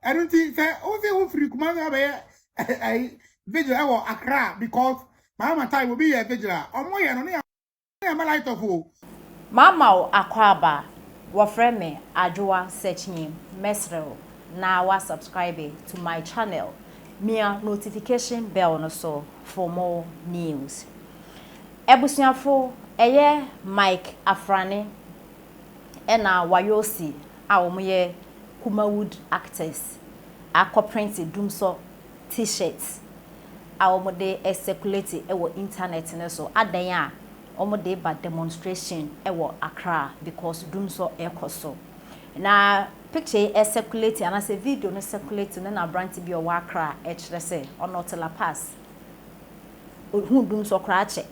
I don't think say o say o free Kwumawood be Vigil or Accra because my time will be a Vigil. Omo ye no na light of o. Mama akwaba wafre me adwoa searching mesrel na wa subscribe to my channel mia notification bell no so for more news. Ebusuafo eye Mike Afrane ena wayosi a omoye Kwumawood actors print Dumsor t-shirts a omode circulate ewo internet ne so adan a omode ba demonstration ewo Accra because Dumsor ekoso na picture circulate and as a video no circulate na branch bi o Accra kire se onotela pass hu Dumsor krache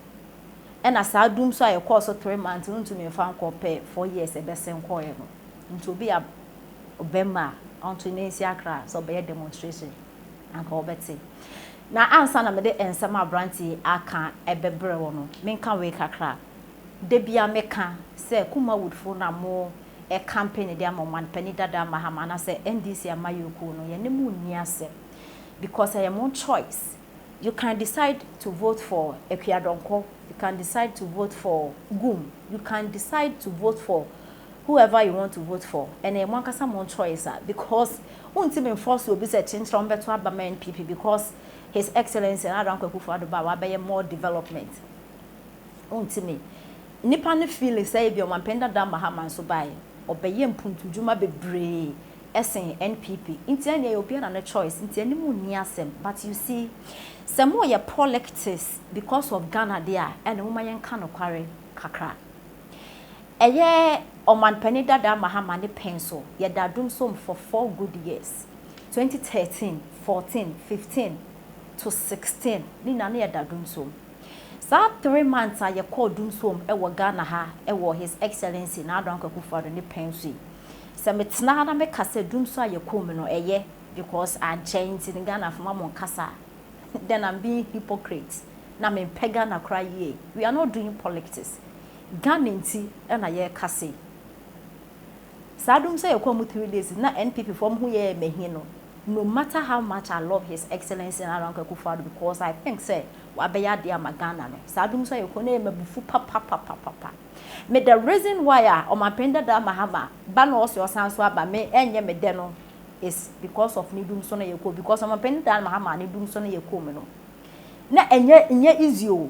ena sa Dumsor ekoso 3 months ntumi fa nkope 4 years ebesen koye no ntobi a obema onto nesi Accra so be demonstration anka obeti na ansa na mede ensema branti aka ebebre wo no menka we kakra de bia meka se Kwumawood fo na mo e campaign de amman pani dada mahama na se NDC amayoku no ye ne mu ni ase because I am on choice. You can decide to vote for Ekwiadonko, you can decide to vote for Gum, you can decide to vote for whoever you want to vote for. And I want some choice because won't even force will be setting from better Abama NPP because His Excellency and Adonko Kufuor be more development. Won't me. Nipa ne feel say be on penda da mahama so buy or be mpuntu juma bebre esen NPP. Inti any European and a choice, inti any mu ni asem. But you see, some more your politics because of Ghana there and the woman can carry kakra. Eye Oman Penida da Mahama ne pencil, ye da Dumsor for 4 good years. 2013, 14, 15 to 16. Ni na ne da Dumsor. Sa 3 months a ye call Dumsor ewo Ghana ha ewo His Excellency na Adonko Kufuor ne pencil. Se metna na me kase Dumsor ye call me no eye because I change in Ghana from amon kasa. Then I'm being hypocrite. Na me pega na cry ye. We are not doing politics. Ghana nti na ye kase. Sadum say you come 3 days na NPP from who ye mehi no. No matter how much I love His Excellency and Adonko Kufuor because I think say wa be ya dia magana no. Sadum say you come na mebufu papa. Me the reason why o mapenda da mahama ba no so sanso aba me enye me de no is because of ni Dumsor na yeko because o mapenda da mahama ni Dumsor na yeko me no. Na enye easy o.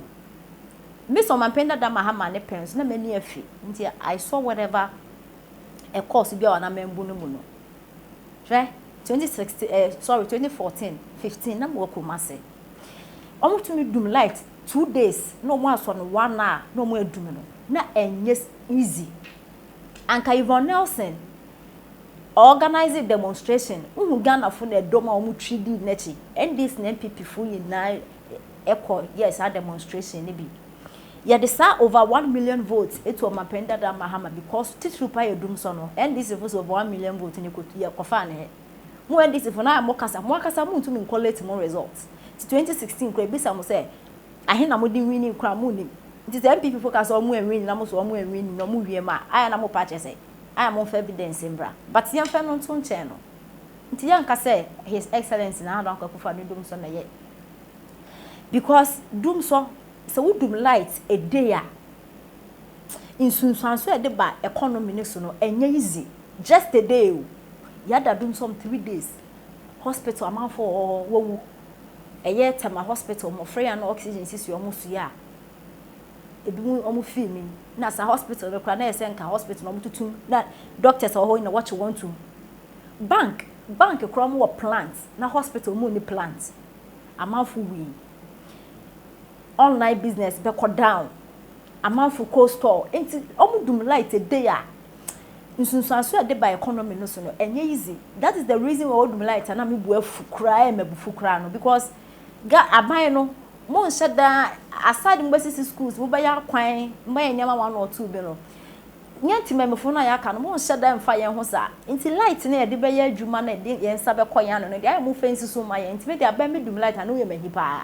Miss o mapenda da mahama ne pens na mani afi. Nti I saw whatever a course bi na membu no mu no. Hwe 2014 15 na mo Kumase. Omo to me dum light 2 days no mo aso no 1 hour no mo adum no. Na enye easy. Anka Yvonne Nelson organize demonstration. Ghana fo na edom a omo twidi nachi. NDC na MPP fo yina echo yes a demonstration ne bi. Yeah, they saw over 1 million votes. It was Mapenda da Mahama because Titrupa ye Dumsor no. And this was over 1 million votes in the Kofane. Mo and this for now Mokasa mo to me collect more results. 2016 kwe bisa mo say ahe na mo di winning kra mo ni. It is MPP focus on mo win na mo so mo win no mo wie ma. Aya na mo patch say. Aya mo evidence mbra. But yan fe no nto nche no. Nti yan ka say His Excellency na Adonko Kufuor ni Dumsor na ye. Because Dumsor so we do light a day in sunsanso e de ba economy ne so no enye easy just a day ya da dum some 3 days hospital am for wowu eye tema hospital mo free and oxygen sisi o mo su ya ebi mu o mo feel me na sa hospital be kwa na ese nka hospital no mo tutum na doctors o ho na what you want to bank kro mo plant na hospital mo ni plant am for we online business be cut down amanfo co store enti omudum light a day a nsunsanso e de by economy no so no enye easy. That is the reason why odum light na me bu afukra e mabufukra no because ga aban no mo nsheda aside mbasisi schools wo ba ya kwan mba nyama 1 or 2 be no nyanti memefo na ya ka no mo nsheda mfa yen ho sa enti light na e de be ya adwuma na de yen sa be koyan no de ay mo fancy so ma yen enti be de aban me dum light na wo ye mahipa.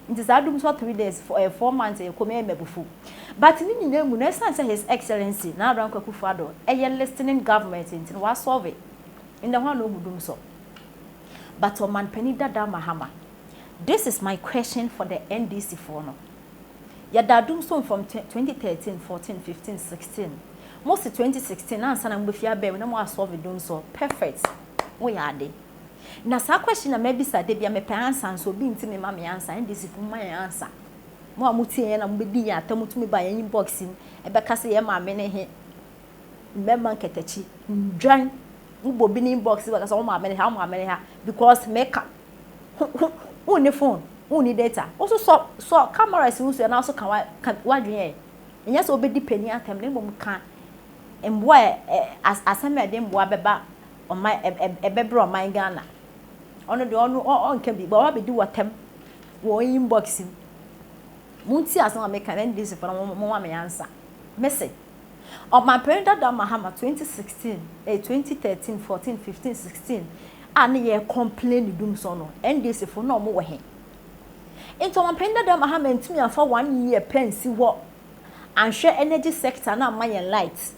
It is Dumsor 3 days for 4 months e come mebufu. But ni nyina mu na say His Excellency na Adonko Kufuor e ye listening government in wa solve it. In the one no Dumsor. but Oman Penida da Mahama. This is my question for the NDC for no. Yada Dumsor from 2013, 14, 15, 16. Most of 2016, answer and with your baby, no more solve Dumsor. Perfect. We are there. Now, some question I maybe said, Debbie, my parents answer, being to me, mammy answer, and this is my answer. More muti and I'm with the atom to me by any boxing, and Bacassi, my many member Ketachi, drank, who be in boxes, but all my many, how many, because makeup. Who need phone, who need data. Also, saw cameras who and also can what and yes, obey depending at them, they can. And where as I made them wabba on my a baby on my Ghana. On the on can be, but I do what them were inboxing. Munti as I make an end this for a moment answer. Message. On my parent that Mahama 2016, 2013, 14, 15, 16. And ye complain Dumsor no NDC for no more he. Into my parent that Mahama to me for 1 year pen see what and share energy sector na my light.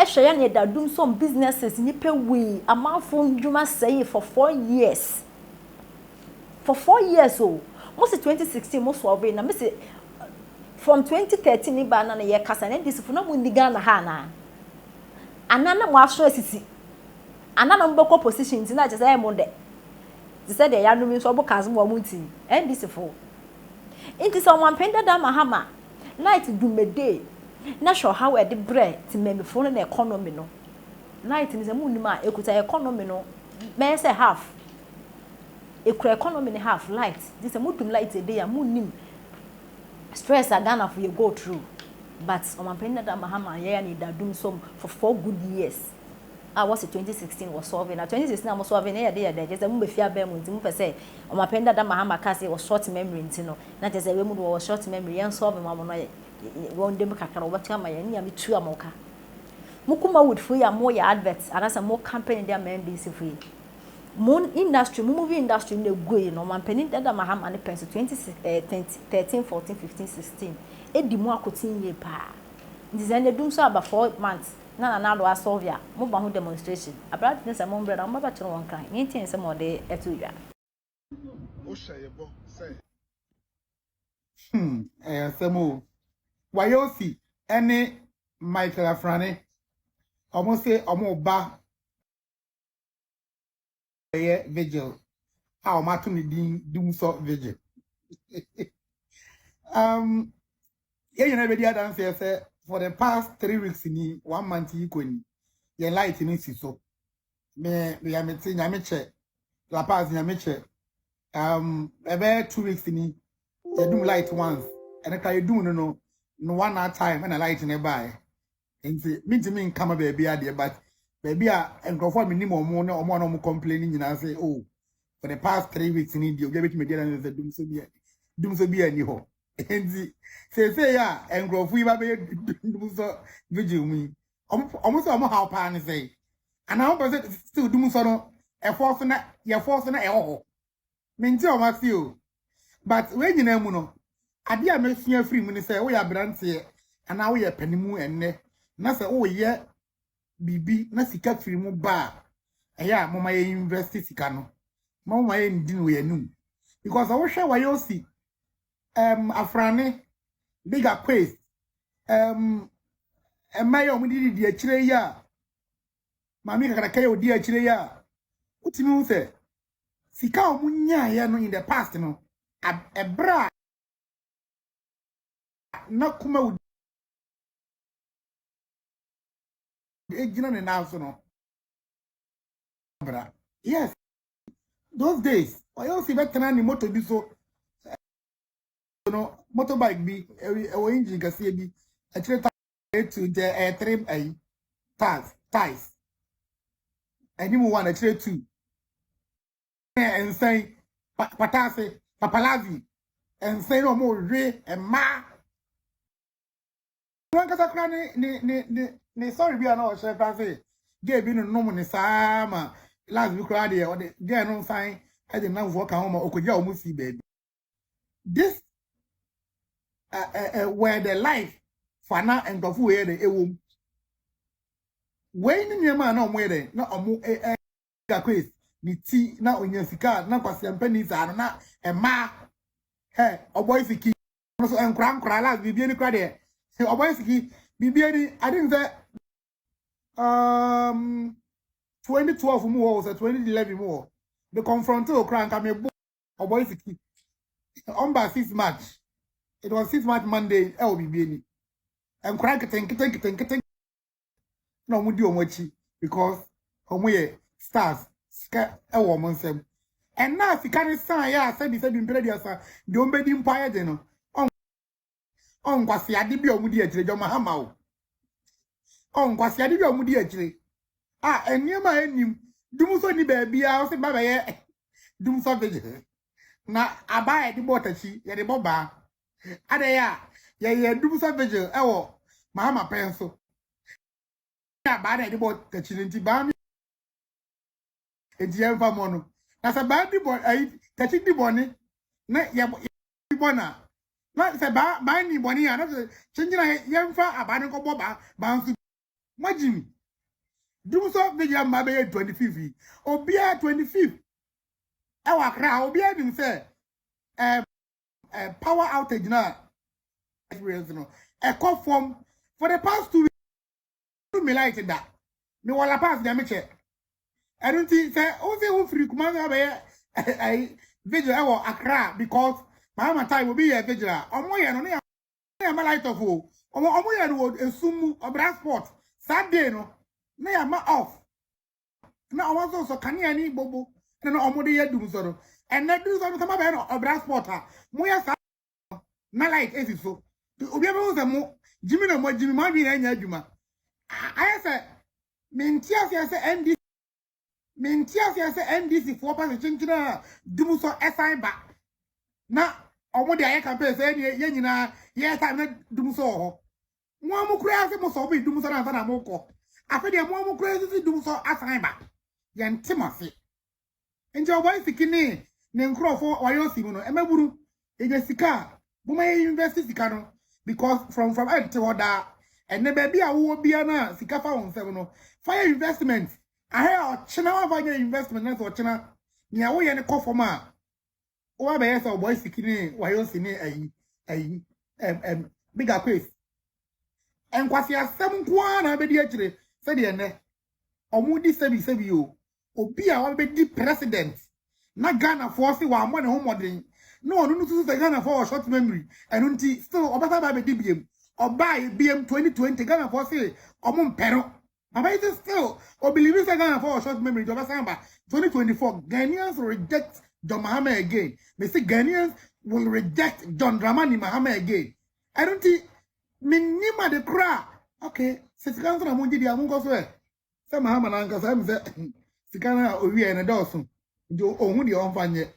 Share ne da Dumsor businesses nipe we amount from Juma say for 4 years. For 4 years oh. Most 2016 most of it na me say from 2013 ni ba na ye kasa NDC for no mu ndiga na ha na. Anana mo aso asisi. Anana mboko position ti na je say mo de. Ti say de ya no mi so bo kazo mo munti. NDC for. Inti so wan penda da mahama. Light dumede. Na show how e de bre ti me for na economy no. Light ni se mu nima ekuta economy no. Me say half. Ekura economy ni half light. This mu dum light e dey ya mu nim. Stress Ghana for you go through. But on penda da mahama ye ni da Dumsor for 4 good years. I was 2016 was solving. Now 2016 I was solving there. Just a move fear bear munti move say. On my penda that Mahama Kasi was short memory ntino. Na just a woman was short memory and solving mama no one dem kakara obata ma ya ni am tu amoka. Kwumawood for ya more ya adverts and as a more campaign there men be free. Moon industry, movie industry in the go no man penny that Mahama and pension 2013, 14, 15, 16. E di mo akotin ye pa. Design the Dumsor about 4 months. Na do solve ya mo ba ho demonstration abroad ne say mo brother mo ba kire won kan ni tin say mo de etu ya o sheyebo say semo wayosi ene Michael Afrane omo say omo ba Vigil a o ma to ni din Dumsor Vigil you know be dance say for the past 3 weeks in 1 month equally your light in so me am tin ya me che la pass ya me che about 2 weeks in you do light once and I do no 1 hour time and a light in a buy and me come baby there but baby and go for minimum more no complaining and I say oh for the past 3 weeks in you give it me there and the Dumsor be any ho and say ya and grow free baby Dumsor Vigil me almost how pan say and now but still Dumsor no e force na e ho menti o ma feel but when you know no ade a mesua free mu ni say we ya brante and now we ya panimu enne na say o ye bibi na sika free mu ba eya mo ma ye invest sika no mo ma ye ndi no ye num because I wish why you see Afrane bigger quiz mayo mu di akire ya mami kakara kai odi akire ya utimi u say sika o munya ya no in the past no ebra na Kwumawood ejina ne na so no bra yes those days I also veteran ni motor bi so no motorbike bi e engine kase bi akire to the 3 ties animu one akire 2 and say patase papalazi and say no more re and ma one kasa kra ni sorry bi na o share say ge bi no no ni sama last week kra dey o dey ge no sign I dey now work home okoja o mu si baby this where the life fana and gofu we dey ewom we ni nyema na omo dey na omo ga quiz ni ti na onya sika na kwase ampani sa no na ema he oboy siki no so enkra la bibie ni kra de oboy siki bibie ni I think that 2012 mu or 2011 mu the confront okra nka me oboy siki on by 6 March it was 6 March Monday e bibie ni enkra keten no mu di omochi because omoye stars ska e wo monsem and now sika ni san ya said impere dia sa de ombedi mpaye de no on kwase ade bi omudi akire jo mahama o on kwase ade bi omudi akire eniema enim Dumsor ni ba bia o se baba ye Dumsor Vigil na abaye di botachi ye de boba ade ya ye Dumsor Vigil e wo mahama penso ya ba de botachi nti ba mi ejie mfa mo no na se ba di bo tachi di boni na ye bona na se ba ni boni ya na chinjina ye mfa abane ko boba ba nsu majimi Dumsor Vigil ma be 25 obia 25 e wa Accra obia dim say power outage na experience no e come from for the past 2 weeks me like that me wala pass dem che I don't think say o say o free Kwumawood be Vigil e wa Accra because my time will be a Vigil omo ye no na ma light of o omo ye no esum obra sport Saturday no na ya ma off na omo so kan ya ni bobo na omo de ya Dumsor and na Dumsor sama be no obra sport mo ya sa na light esi so obi be wo se mo jimi na mo jimi ma bi na nya adwuma I say mentia se NDC for pass chinchina Dumsor assign ba na omo de aye campaign say ye nyina ye time na Dumsor ho mo amukura se mo so be Dumsor na mo ko afi de mo amukura se Dumsor assign ba ye ntimase nje oboy sikini ne nkrofo wayo simu no emeburu eje sika bo ma invest sika no because from end to order and ne baby awo bia na sika fa won sef no fire investment ahe o china wa fanya investment na so china ni awo ye ne kofo ma o ba ye so boy sikini wayo sini ayi bigger quiz enkwasi asem kwa na be di akire se de ne omudi sebi o obi a wa be di president na Ghana for se wa mo ne ho modern no onu nusu se Ghana for short memory enunti still obasa ba be di biem obai biem 2020 Ghana for se omo mpero baba is still o believe se Ghana for short memory obasa ba 2024 Ghanaians will reject John Mahama again. They say Ghanaians will reject John Dramani Mahama again. I don't think minima de cra. Okay, since Ghana na munji di amungo so e. Se Mahama na nka se Sikana owie na dawson. Jo ohun di onfanye.